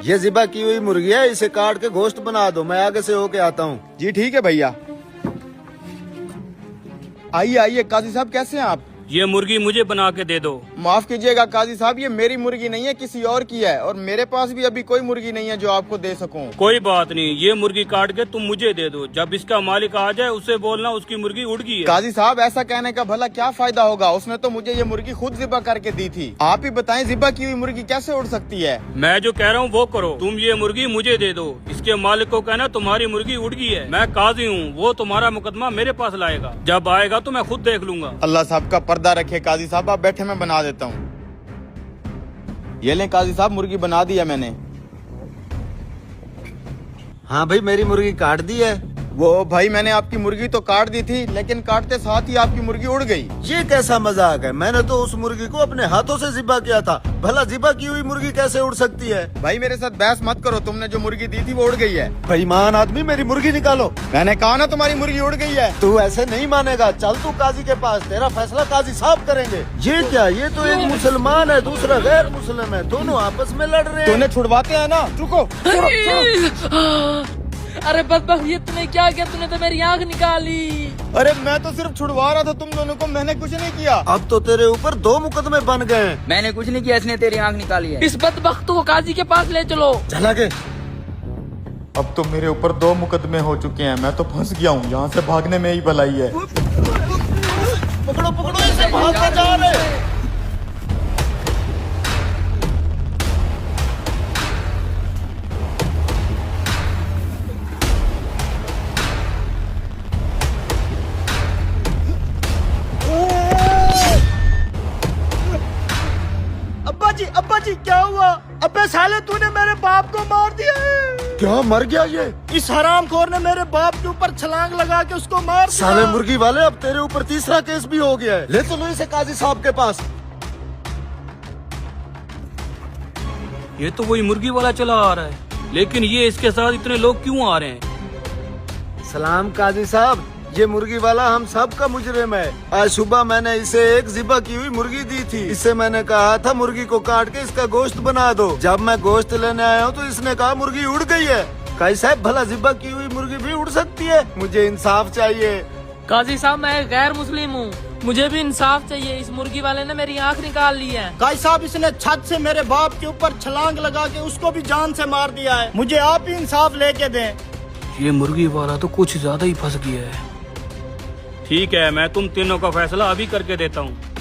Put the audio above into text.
ये ज़िबा की हुई मुर्गी है, इसे काट के गोश्त बना दो, मैं आगे से होके आता हूँ। जी ठीक है भैया। आइए आइए काजी साहब, कैसे हैं आप? ये मुर्गी मुझे बना के दे दो। माफ कीजिएगा काजी साहब, ये मेरी मुर्गी नहीं है, किसी और की है, और मेरे पास भी अभी कोई मुर्गी नहीं है जो आपको दे सकूं। कोई बात नहीं, ये मुर्गी काट के तुम मुझे दे दो। जब इसका मालिक आ जाए उसे बोलना उसकी मुर्गी उड़ गई है। काजी साहब ऐसा कहने का भला क्या फायदा होगा, उसने तो मुझे ये मुर्गी खुद ज़िबा करके दी थी। आप ही बताएं ज़िबा की हुई मुर्गी कैसे उड़ सकती है? मैं जो कह रहा हूँ वो करो, तुम ये मुर्गी मुझे दे दो। इसके मालिक को कहना तुम्हारी मुर्गी उड़ गई है। मैं काजी हूँ, वो तुम्हारा मुकदमा मेरे पास लाएगा। जब आएगा तो मैं खुद देख लूंगा। अल्लाह साहब का पर्दा रखे काजी साहब, आप बैठे, मैं बना देता हूँ। ये लें काजी साहब, मुर्गी बना दिया मैंने। हाँ भाई, मेरी मुर्गी काट दी है। वो भाई मैंने आपकी मुर्गी तो काट दी थी, लेकिन काटते साथ ही आपकी मुर्गी उड़ गई। ये कैसा मजाक है? मैंने तो उस मुर्गी को अपने हाथों से ज़िबा किया था, भला ज़िबा की हुई मुर्गी कैसे उड़ सकती है? भाई मेरे साथ बहस मत करो, तुमने जो मुर्गी दी थी वो उड़ गई है। बेईमान आदमी, मेरी मुर्गी निकालो। मैंने कहा ना तुम्हारी मुर्गी उड़ गई है। तू ऐसे नहीं मानेगा, चल तू काजी के पास, तेरा फैसला काजी साहब करेंगे। ये क्या, ये तो एक मुसलमान है, दूसरा गैर मुस्लिम है, दोनों आपस में लड़ रहे हैं। तूने छुड़वाते हैं ना, रुको। अरे बदबख्त, ये तूने क्या किया? तूने तो मेरी आँख निकाली। अरे मैं तो सिर्फ छुड़वा रहा था तुम दोनों को, मैंने कुछ नहीं किया। अब तो तेरे ऊपर 2 मुकदमे बन गए हैं। मैंने कुछ नहीं किया, इसने तेरी आंख निकाली है। इस बदबख्त को काजी के पास ले चलो। चला के। अब तो मेरे ऊपर 2 मुकदमे हो चुके हैं, मैं तो फंस गया हूँ, यहाँ से भागने में ही भलाई है। पकड़ो पकड़ो इसे, भागता जा रहे। अब्बा जी क्या हुआ? अबे साले तूने मेरे बाप को मार दिया है। क्या, मर गया ये? इस हरामखोर ने मेरे बाप के ऊपर छलांग लगा के उसको मार दिया। साले मुर्गी वाले, अब तेरे ऊपर 3रा केस भी हो गया है। ले चलो इसे काजी साहब के पास। ये तो वही मुर्गी वाला चला आ रहा है, लेकिन ये इसके साथ इतने लोग क्यों आ रहे हैं? सलाम काजी साहब, ये मुर्गी वाला हम सब का मुजरिम है। आज सुबह मैंने इसे एक ज़िबा की हुई मुर्गी दी थी। इससे मैंने कहा था मुर्गी को काट के इसका गोश्त बना दो। जब मैं गोश्त लेने आया हूँ तो इसने कहा मुर्गी उड़ गई है। काजी साहब, भला ज़िबा की हुई मुर्गी भी उड़ सकती है? मुझे इंसाफ चाहिए। काजी साहब, मैं गैर मुस्लिम हूँ, मुझे भी इंसाफ चाहिए। इस मुर्गी वाले ने मेरी आँख निकाल ली है। काजी साहब, इसने छत से मेरे बाप के ऊपर छलांग लगा के उसको भी जान से मार दिया है। मुझे आप ही इंसाफ लेके दें। ये मुर्गी वाला तो कुछ ज्यादा ही फंस गया है। ठीक है, मैं तुम तीनों का फैसला अभी करके देता हूँ।